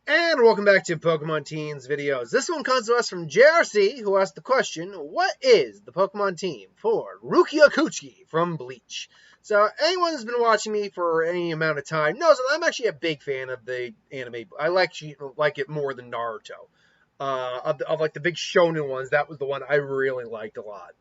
And welcome back to Pokemon Teens videos. This one comes to us from JRC, who asked the question, what is the Pokemon team for Rukia Kuchiki from Bleach? So anyone who's been watching me for any amount of time knows that I'm actually a big fan of the anime. I like it more than Naruto. Of like the big shonen ones, that was the one I really liked a lot.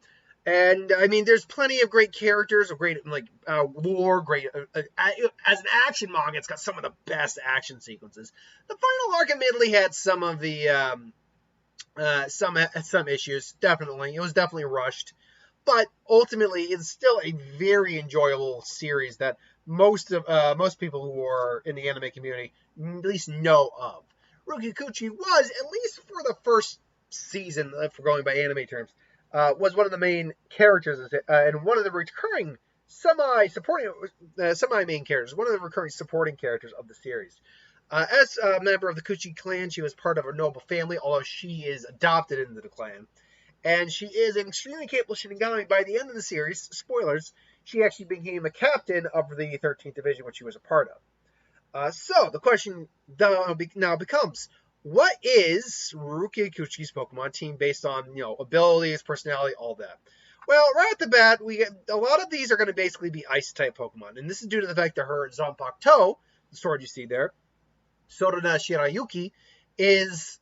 And I mean, there's plenty of great characters, of great lore, great as an action manga. It's got some of the best action sequences. The final arc admittedly had some of the some issues. Definitely, it was definitely rushed, but ultimately, it's still a very enjoyable series that most people who are in the anime community at least know of. Rukia Kuchiki was, at least for the first season, if we're going by anime terms, was one of the main characters and one of the recurring semi-main characters, one of the recurring supporting characters of the series. As a member of the Kuchiki clan, she was part of a noble family, although she is adopted into the clan. And she is an extremely capable Shinigami. By the end of the series, spoilers, she actually became a captain of the 13th Division, which she was a part of. So the question now becomes, what is Rukia Kuchiki's Pokemon team based on, abilities, personality, all that? Well, right at the bat, a lot of these are going to basically be Ice-type Pokemon, and this is due to the fact that her Zanpakuto, the sword you see there, Sorona Shirayuki, is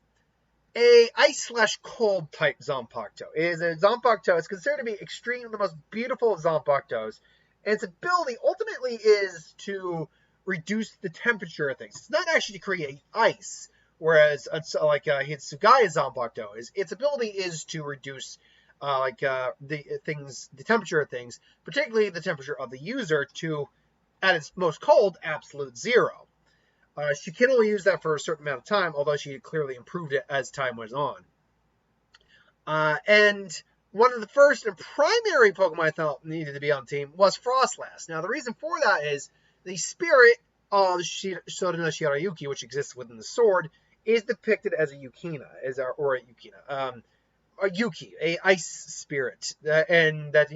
a ice/cold type Zanpakuto. It is a Zanpakuto. It's considered to be the most beautiful of Zanpakutos, and its ability ultimately is to reduce the temperature of things. It's not actually to create ice, whereas Hitsugaya's Zanpakuto is. Its ability is to reduce the temperature of things, particularly the temperature of the user, to, at its most cold, absolute zero. She can only use that for a certain amount of time, although she clearly improved it as time went on. And one of the first and primary Pokemon I thought needed to be on the team was Frostlass. Now, the reason for that is the spirit of Sorona Shirayuki, which exists within the sword, is depicted as a Yukina, a Yuki, a ice spirit, and that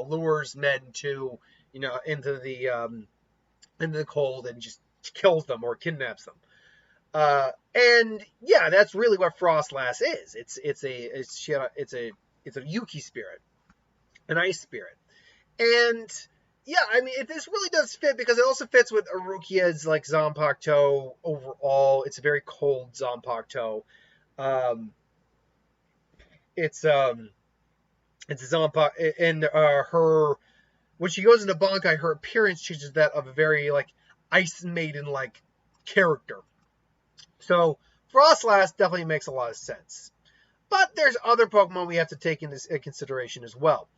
lures men to into the cold and just kills them or kidnaps them. And yeah, that's really what Frostlass is. It's a Yuki spirit, an ice spirit, and yeah, I mean, this really does fit because it also fits with Rukia's Zanpakuto overall. It's a very cold Zanpakuto. It's a Zanpakuto, and her, when she goes into Bankai, her appearance changes that of a very Ice Maiden character. So Frostlass definitely makes a lot of sense. But there's other Pokemon we have to take into consideration as well.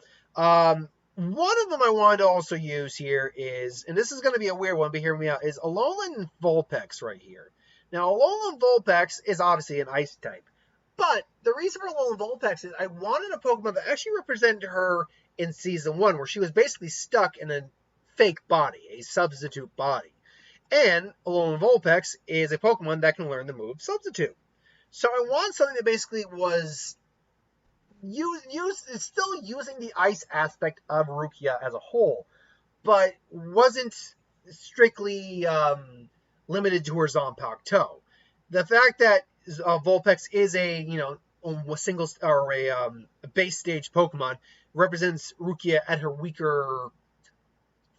One of them I wanted to also use here is, and this is going to be a weird one, but hear me out, is Alolan Vulpix right here. Now, Alolan Vulpix is obviously an ice type. But the reason for Alolan Vulpix is I wanted a Pokemon that actually represented her in Season 1, where she was basically stuck in a fake body, a substitute body. And Alolan Vulpix is a Pokemon that can learn the move Substitute. So I want something that basically was still using the ice aspect of Rukia as a whole, but wasn't strictly limited to her Zanpakuto. The fact that Vulpix is a single or a base stage Pokemon represents Rukia at her weaker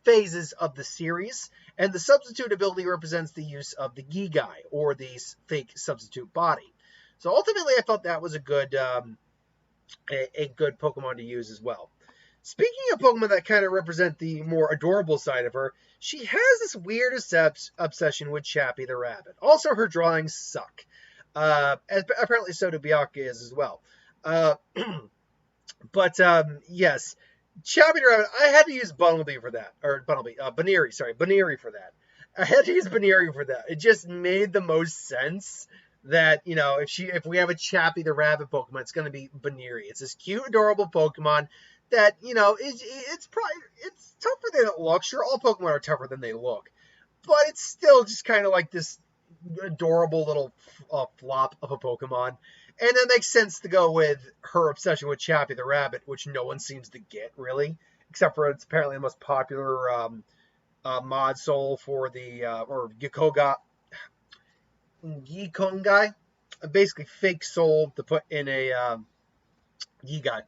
phases of the series, and the substitute ability represents the use of the Gigai, or the fake substitute body. So ultimately, I felt that was a good Pokemon to use as well. Speaking of Pokemon that kind of represent the more adorable side of her, she has this weird obsession with Chappie the Rabbit. Also, her drawings suck. Apparently, so do Bianca's as well. But yes, Chappie the Rabbit. I had to use Baneri for that. I had to use Baneri for that. It just made the most sense that, if we have a Chappie the Rabbit Pokemon, it's going to be Baneri. It's this cute, adorable Pokemon that, it's tougher than it looks. Sure, all Pokemon are tougher than they look, but it's still just kind of like this adorable little flop of a Pokemon. And it makes sense to go with her obsession with Chappie the Rabbit, which no one seems to get, really, except for it's apparently the most popular mod soul for the, or Gikoga. Gikongai, basically fake soul to put in a Gigai.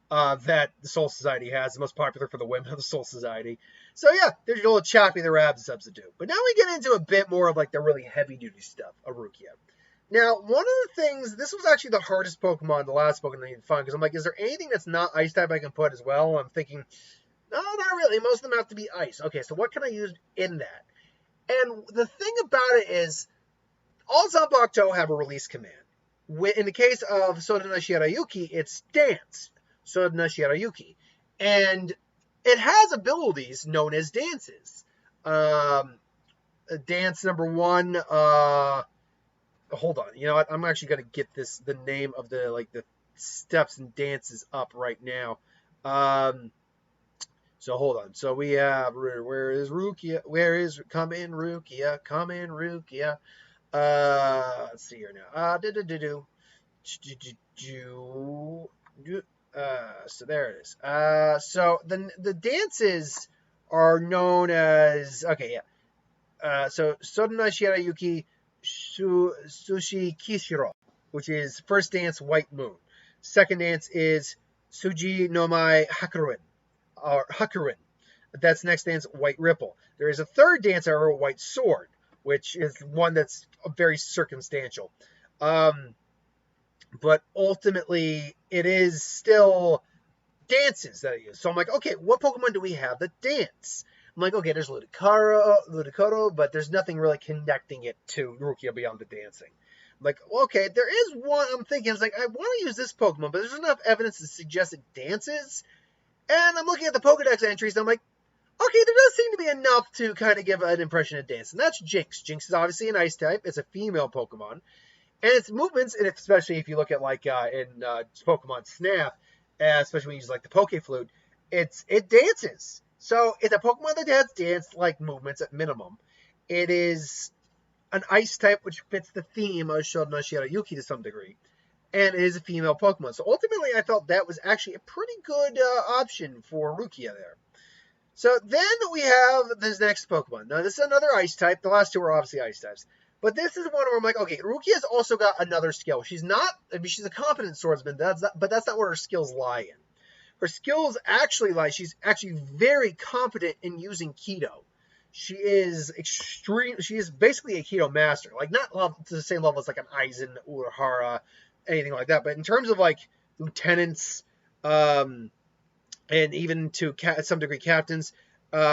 That the Soul Society has, the most popular for the women of the Soul Society. So yeah, there's your little Chappie the Rabbit substitute. But now we get into a bit more of like the really heavy duty stuff of Rukia. Now, one of the things, this was actually the hardest Pokemon, the last Pokemon I need to find, because I'm like, is there anything that's not Ice type I can put as well? I'm thinking, no, not really. Most of them have to be Ice. Okay, so what can I use in that? And the thing about it is, all Zanpakuto have a release command. In the case of Sodana Shirayuki, it's Dance. Sodana Shirayuki. And it has abilities known as dances. Dance number 1, hold on. You know what? I'm actually going to get the name of the steps and dances up right now. So hold on. So we have, where is Rukia? Come in Rukia? Come in Rukia. Let's see here now. So there it is. So the dances are known as, okay, yeah. So Sodana Shirayuki Sushi Kishiro, which is first dance White Moon. Second dance is Suji no Mai Hakurin, or Hakurin. That's next dance White Ripple. There is a third dance, however, White Sword, which is one that's very circumstantial. But ultimately, it is still dances that I use. So I'm like, okay, what Pokemon do we have that dance? I'm like, okay, there's Ludicolo, but there's nothing really connecting it to Rukia beyond the dancing. I'm like, well, okay, there is one I'm thinking. It's like, I want to use this Pokemon, but there's enough evidence to suggest it dances. And I'm looking at the Pokedex entries, and I'm like, okay, there does seem to be enough to kind of give an impression of dance. And that's Jinx. Jinx is obviously an Ice type. It's a female Pokemon. And its movements, and especially if you look at like in Pokemon Snap, especially when you use like the Poke Flute, it dances. So it's a Pokemon that has dance-like movements at minimum. It is an Ice type, which fits the theme of Shodana Shirayuki to some degree. And it is a female Pokemon. So ultimately, I felt that was actually a pretty good option for Rukia there. So then we have this next Pokemon. Now, this is another Ice type. The last two are obviously Ice types. But this is one where I'm like, okay, Rukia's also got another skill. She's a competent swordsman, but that's not where her skills lie in. Her skills actually lie, she's actually very competent in using Keto. She is basically a Keto master. Like, not to the same level as like an Aizen, Urahara, anything like that. But in terms of like lieutenants, and even to some degree captains,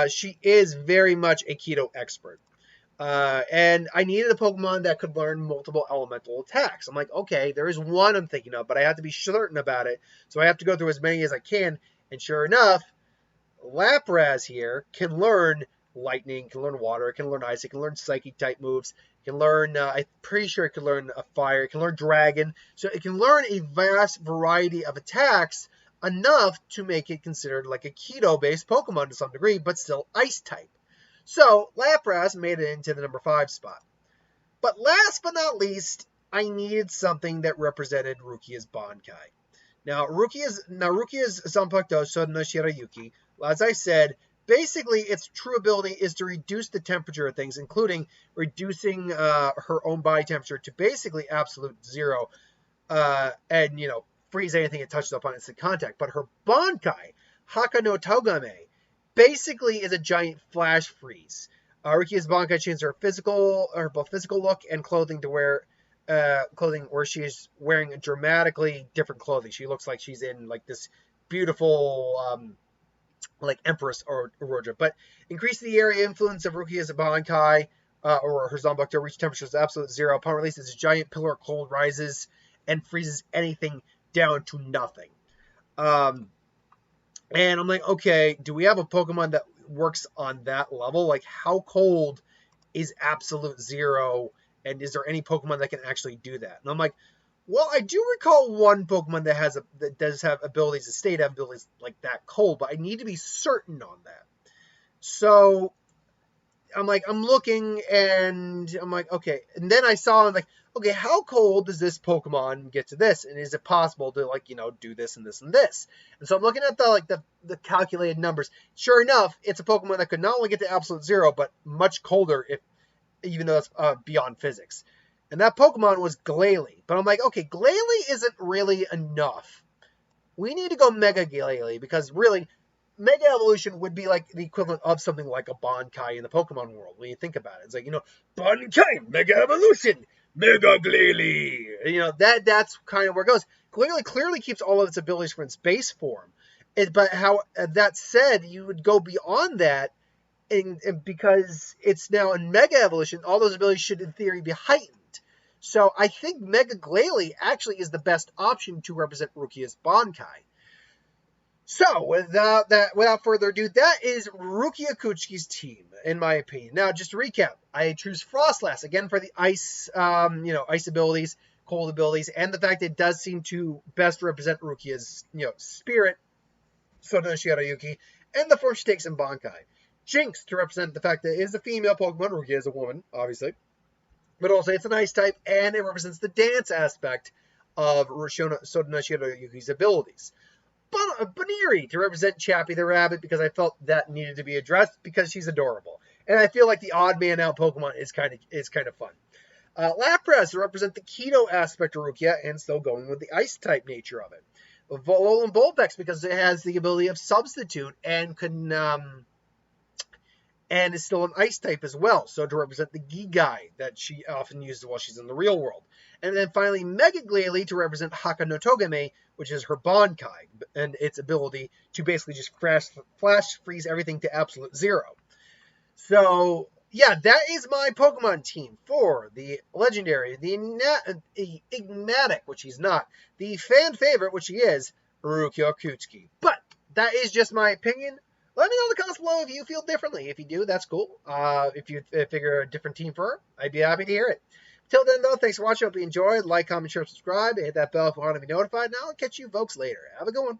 she is very much a Keto expert. And I needed a Pokemon that could learn multiple elemental attacks. I'm like, okay, there is one I'm thinking of, but I have to be certain about it. So I have to go through as many as I can. And sure enough, Lapras here can learn lightning, can learn water, it can learn ice, it can learn psychic type moves, it can learn, I'm pretty sure it can learn a fire, it can learn dragon. So it can learn a vast variety of attacks, enough to make it considered like a Keto-based Pokemon to some degree, but still ice type. So, Lapras made it into the number 5 spot. But last but not least, I needed something that represented Rukia's Bankai. Now, Rukia's Zanpakuto Sodana Shirayuki, as I said, basically its true ability is to reduce the temperature of things, including reducing her own body temperature to basically absolute zero, and, freeze anything it touches upon instant contact. But her Bankai, Haka no Togame, basically is a giant flash freeze. Rukia's Bankai changes her both physical look and clothing to wear clothing where she is wearing dramatically different clothing. She looks like she's in like this beautiful like Empress or Roja. But increase the area influence of Rukia's Bankai or her Zanpakuto to reach temperatures of absolute zero. Upon release, this giant pillar of cold rises and freezes anything down to nothing. And I'm like, okay, do we have a Pokemon that works on that level? Like, how cold is absolute zero? And is there any Pokemon that can actually do that? And I'm like, well, I do recall one Pokemon that does have abilities, a state have abilities like that cold, but I need to be certain on that. So I'm looking, and I'm like, okay. And then I saw, I'm like, okay, how cold does this Pokemon get to this? And is it possible to, do this and this and this? And so I'm looking at the calculated numbers. Sure enough, it's a Pokemon that could not only get to absolute zero, but much colder, even though it's beyond physics. And that Pokemon was Glalie. But I'm like, okay, Glalie isn't really enough. We need to go Mega Glalie because really, Mega Evolution would be like the equivalent of something like a Bankai in the Pokemon world when you think about it. It's like, Bankai, Mega Evolution, Mega Glalie. That's kind of where it goes. Glalie clearly keeps all of its abilities from its base form. But that said, you would go beyond that, and because it's now in Mega Evolution, all those abilities should, in theory, be heightened. So I think Mega Glalie actually is the best option to represent Rukia's Bankai. So, without further ado, that is Rukia Kuchiki's team, in my opinion. Now, just to recap, I choose Frostlass, again, for the ice, ice abilities, cold abilities, and the fact it does seem to best represent Rukia's, spirit, Sonoshiro Yuki, and the form she takes in Bankai. Jinx, to represent the fact that it is a female Pokemon, Rukia is a woman, obviously. But also, it's an ice type, and it represents the dance aspect of Sonoshiro Yuki's abilities. Baniri to represent Chappie the Rabbit because I felt that needed to be addressed because she's adorable. And I feel like the odd man out Pokemon is kind of fun. Lapras to represent the Keto aspect of Rukia and still going with the ice type nature of it. Alolan Vulpix because it has the ability of substitute and and is still an ice type as well, so to represent the Gigai that she often uses while she's in the real world. And then finally, Mega Glalie to represent Haka no Togame, which is her Bankai, and its ability to basically just flash freeze everything to absolute zero. So, yeah, that is my Pokemon team for the legendary, the enigmatic, which he's not, the fan favorite, which he is, Rukia Kuchiki. But that is just my opinion. Let me know in the comments below if you feel differently. If you do, that's cool. If you figure a different team for her, I'd be happy to hear it. Till then, though, thanks for watching. Hope you enjoyed. Like, comment, share, subscribe, and hit that bell if you want to be notified. And I'll catch you folks later. Have a good one.